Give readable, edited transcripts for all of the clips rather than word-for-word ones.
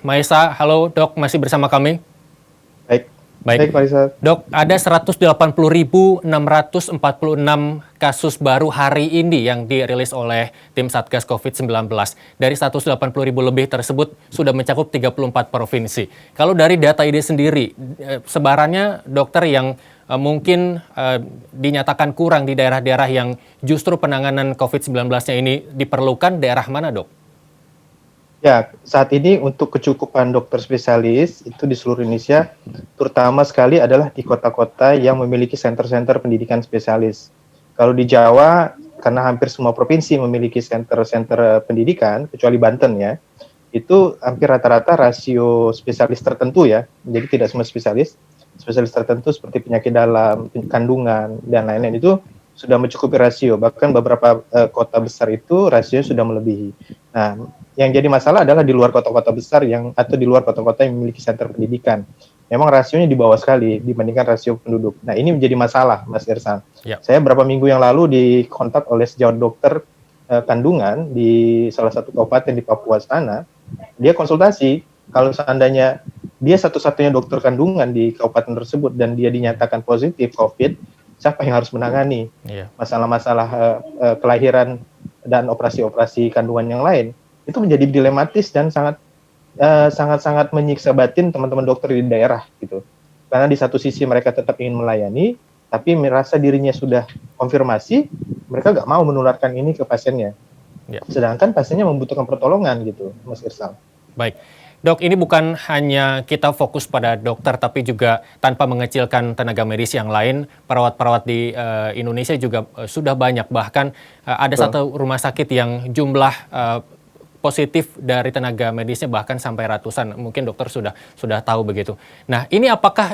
Maesa, halo dok, masih bersama kami? Baik, baik Baik. Pak Rizal. Dok, ada 180.646 kasus baru hari ini yang dirilis oleh tim Satgas COVID-19. Dari 180.000 lebih tersebut sudah mencakup 34 provinsi. Kalau dari data ini sendiri, sebarannya dokter yang mungkin dinyatakan kurang di daerah-daerah yang justru penanganan COVID-19-nya ini diperlukan, daerah mana dok? Ya, saat ini untuk kecukupan dokter spesialis itu di seluruh Indonesia, terutama sekali adalah di kota-kota yang memiliki center-center pendidikan spesialis. Kalau di Jawa, karena hampir semua provinsi memiliki center-center pendidikan, kecuali Banten ya, itu hampir rata-rata rasio spesialis tertentu ya, jadi tidak semua spesialis, spesialis tertentu seperti penyakit dalam, kandungan, dan lain-lain itu sudah mencukupi rasio, bahkan beberapa kota besar itu rasio sudah melebihi. Nah, yang jadi masalah adalah di luar kota-kota besar atau di luar kota-kota yang memiliki sentra pendidikan. Memang rasionya di bawah sekali dibandingkan rasio penduduk. Nah, ini menjadi masalah, Mas Irsan. Ya. Saya beberapa minggu yang lalu dikontak oleh sejawat dokter kandungan di salah satu kabupaten di Papua sana. Dia konsultasi, kalau seandainya dia satu-satunya dokter kandungan di kabupaten tersebut dan dia dinyatakan positif COVID, siapa yang harus menangani masalah-masalah kelahiran dan operasi-operasi kandungan yang lain? Itu menjadi dilematis dan sangat menyiksa batin teman-teman dokter di daerah gitu. Karena di satu sisi mereka tetap ingin melayani, tapi merasa dirinya sudah konfirmasi, mereka nggak mau menularkan ini ke pasiennya. Ya. Sedangkan pasiennya membutuhkan pertolongan gitu, Mas Irsal. Baik. Dok, ini bukan hanya kita fokus pada dokter, tapi juga tanpa mengecilkan tenaga medis yang lain, perawat-perawat di Indonesia juga sudah banyak. Bahkan ada satu rumah sakit yang jumlah positif dari tenaga medisnya bahkan sampai ratusan. Mungkin dokter sudah tahu begitu. Nah, ini apakah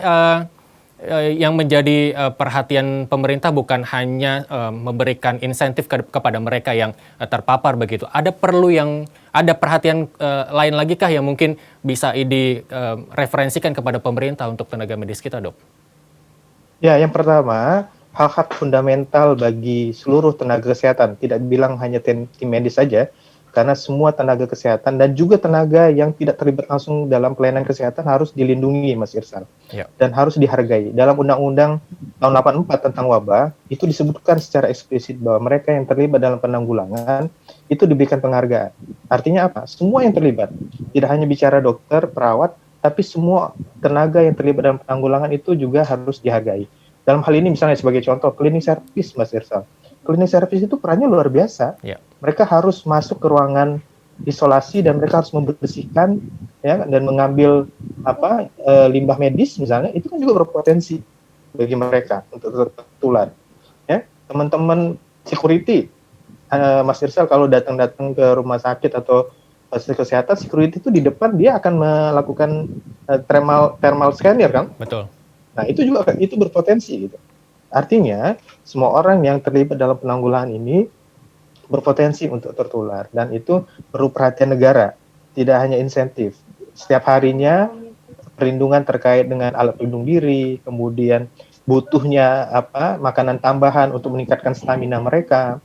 yang menjadi perhatian pemerintah bukan hanya memberikan insentif kepada mereka yang terpapar begitu. Ada perhatian lain lagi kah yang mungkin bisa direferensikan kepada pemerintah untuk tenaga medis kita, dok? Ya, yang pertama, hak-hak fundamental bagi seluruh tenaga kesehatan, tidak bilang hanya tim medis saja, karena semua tenaga kesehatan dan juga tenaga yang tidak terlibat langsung dalam pelayanan kesehatan harus dilindungi, Mas Irsan. Ya. Dan harus dihargai. Dalam Undang-Undang tahun 84 tentang wabah, itu disebutkan secara eksplisit bahwa mereka yang terlibat dalam penanggulangan itu diberikan penghargaan. Artinya apa? Semua yang terlibat. Tidak hanya bicara dokter, perawat, tapi semua tenaga yang terlibat dalam penanggulangan itu juga harus dihargai. Dalam hal ini misalnya sebagai contoh, cleaning service, Mas Irsan. Cleaning service itu perannya luar biasa. Ya. Mereka harus masuk ke ruangan isolasi dan mereka harus membersihkan ya dan mengambil limbah medis misalnya, itu kan juga berpotensi bagi mereka untuk tertular. Ya, teman-teman security, Mas Irsal kalau datang ke rumah sakit atau fasilitas kesehatan, security itu di depan dia akan melakukan thermal scanner kan? Betul. Nah, itu berpotensi gitu. Artinya, semua orang yang terlibat dalam penanggulangan ini berpotensi untuk tertular dan itu perlu perhatian negara, tidak hanya insentif. Setiap harinya perlindungan terkait dengan alat pelindung diri, kemudian butuhnya makanan tambahan untuk meningkatkan stamina mereka,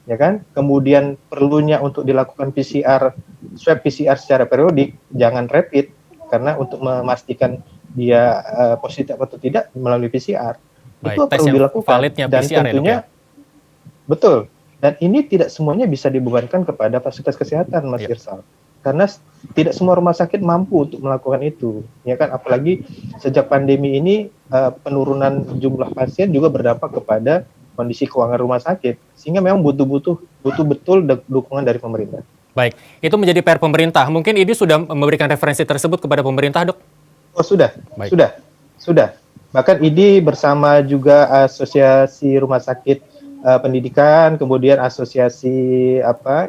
ya kan? Kemudian perlunya untuk dilakukan swab PCR secara periodik, jangan rapid karena untuk memastikan dia positif atau tidak melalui PCR. Baik, itu perlu dilakukan dan PCR tentunya betul. Dan ini tidak semuanya bisa dibebankan kepada fasilitas kesehatan, Mas Irsal. Karena tidak semua rumah sakit mampu untuk melakukan itu. Ya kan, apalagi sejak pandemi ini penurunan jumlah pasien juga berdampak kepada kondisi keuangan rumah sakit. Sehingga memang butuh betul dukungan dari pemerintah. Baik, itu menjadi PR pemerintah. Mungkin ini sudah memberikan referensi tersebut kepada pemerintah, dok? Oh, sudah. Baik. Sudah. Bahkan ID bersama juga Asosiasi Rumah Sakit Pendidikan, kemudian asosiasi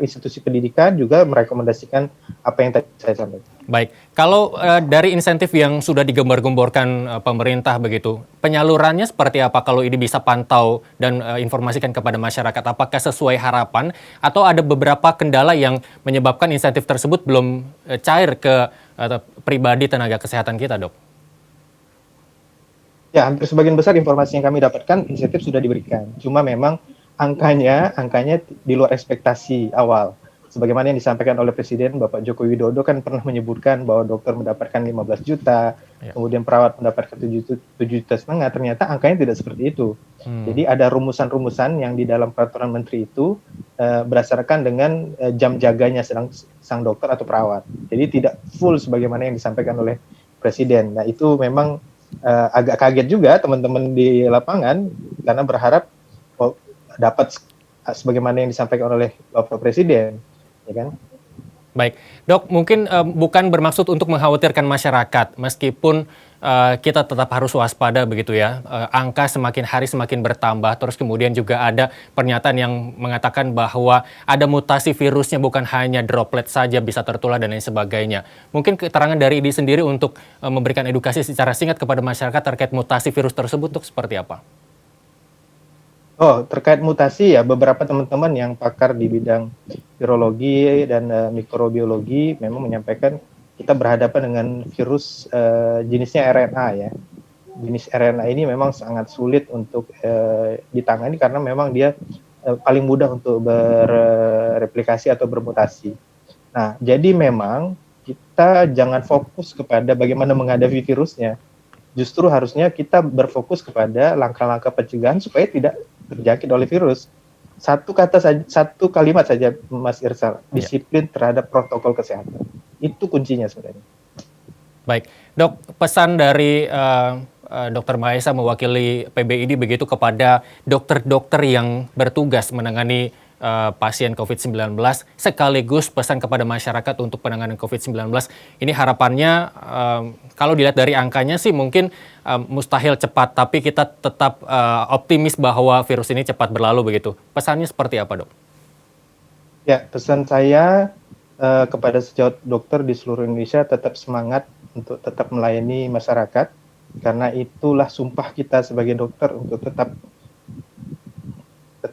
institusi pendidikan juga merekomendasikan apa yang tadi saya sampaikan. Baik, kalau dari insentif yang sudah digembar-gemborkan pemerintah begitu, penyalurannya seperti apa kalau ini bisa pantau dan informasikan kepada masyarakat? Apakah sesuai harapan atau ada beberapa kendala yang menyebabkan insentif tersebut belum cair ke pribadi tenaga kesehatan kita, dok? Ya, hampir sebagian besar informasi yang kami dapatkan insentif sudah diberikan. Cuma memang angkanya di luar ekspektasi awal. sebagaimana yang disampaikan oleh Presiden Bapak Joko Widodo kan pernah menyebutkan bahwa dokter mendapatkan 15 juta, Ya. kemudian perawat mendapatkan 7,5 juta, ternyata angkanya tidak seperti itu. Jadi ada rumusan-rumusan yang di dalam peraturan menteri itu berdasarkan dengan jam jaganya sang dokter atau perawat. Jadi tidak full sebagaimana yang disampaikan oleh Presiden. Nah itu memang agak kaget juga teman-teman di lapangan karena berharap dapat sebagaimana yang disampaikan oleh Bapak Presiden, ya kan? Baik, Dok, mungkin bukan bermaksud untuk mengkhawatirkan masyarakat, meskipun kita tetap harus waspada begitu ya. Angka semakin hari semakin bertambah, terus kemudian juga ada pernyataan yang mengatakan bahwa ada mutasi virusnya, bukan hanya droplet saja bisa tertular dan lain sebagainya. Mungkin keterangan dari ID sendiri untuk memberikan edukasi secara singkat kepada masyarakat terkait mutasi virus tersebut untuk seperti apa? Oh, terkait mutasi ya, beberapa teman-teman yang pakar di bidang virologi dan mikrobiologi memang menyampaikan kita berhadapan dengan virus jenisnya RNA ya. Jenis RNA ini memang sangat sulit untuk ditangani karena memang dia paling mudah untuk bereplikasi atau bermutasi. Nah, jadi memang kita jangan fokus kepada bagaimana menghadapi virusnya. Justru harusnya kita berfokus kepada langkah-langkah pencegahan supaya tidak terjangkit oleh virus. Satu kalimat saja, Mas Irsal, disiplin terhadap protokol kesehatan. Itu kuncinya sebenarnya. Baik, Dok, pesan dari Dr. Mahesa mewakili PBID begitu kepada dokter-dokter yang bertugas menangani pasien COVID-19, sekaligus pesan kepada masyarakat untuk penanganan COVID-19. Ini harapannya, kalau dilihat dari angkanya sih mungkin mustahil cepat, tapi kita tetap optimis bahwa virus ini cepat berlalu begitu. Pesannya seperti apa, Dok? Ya, pesan saya kepada sejawat dokter di seluruh Indonesia tetap semangat untuk tetap melayani masyarakat, karena itulah sumpah kita sebagai dokter untuk tetap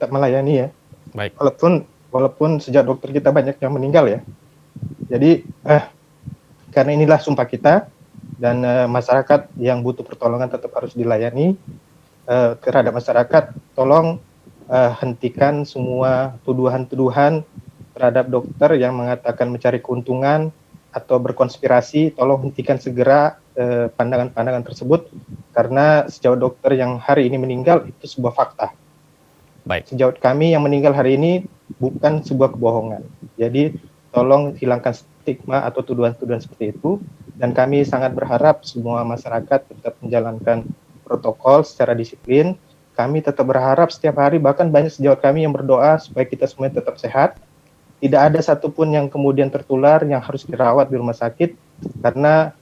melayani ya. Baik. Walaupun sejak dokter kita banyak yang meninggal ya. Jadi karena inilah sumpah kita dan masyarakat yang butuh pertolongan tetap harus dilayani. Terhadap masyarakat, tolong hentikan semua tuduhan-tuduhan terhadap dokter yang mengatakan mencari keuntungan atau berkonspirasi. Tolong hentikan segera pandangan-pandangan tersebut, karena sejauh dokter yang hari ini meninggal itu sebuah fakta. Baik. Sejauh kami yang meninggal hari ini bukan sebuah kebohongan. Jadi tolong hilangkan stigma atau tuduhan-tuduhan seperti itu. Dan kami sangat berharap semua masyarakat tetap menjalankan protokol secara disiplin. Kami tetap berharap setiap hari, bahkan banyak sejawat kami yang berdoa supaya kita semuanya tetap sehat. Tidak ada satupun yang kemudian tertular yang harus dirawat di rumah sakit, karena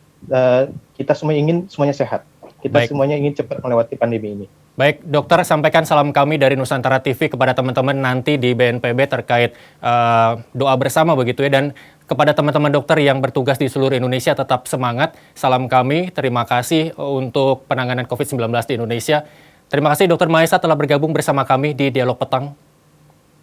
kita semua ingin semuanya sehat. Kita semuanya ingin cepat melewati pandemi ini. Baik, dokter, sampaikan salam kami dari Nusantara TV kepada teman-teman nanti di BNPB terkait doa bersama begitu ya, dan kepada teman-teman dokter yang bertugas di seluruh Indonesia tetap semangat. Salam kami, terima kasih untuk penanganan COVID-19 di Indonesia. Terima kasih Dr. Mahesa telah bergabung bersama kami di Dialog Petang.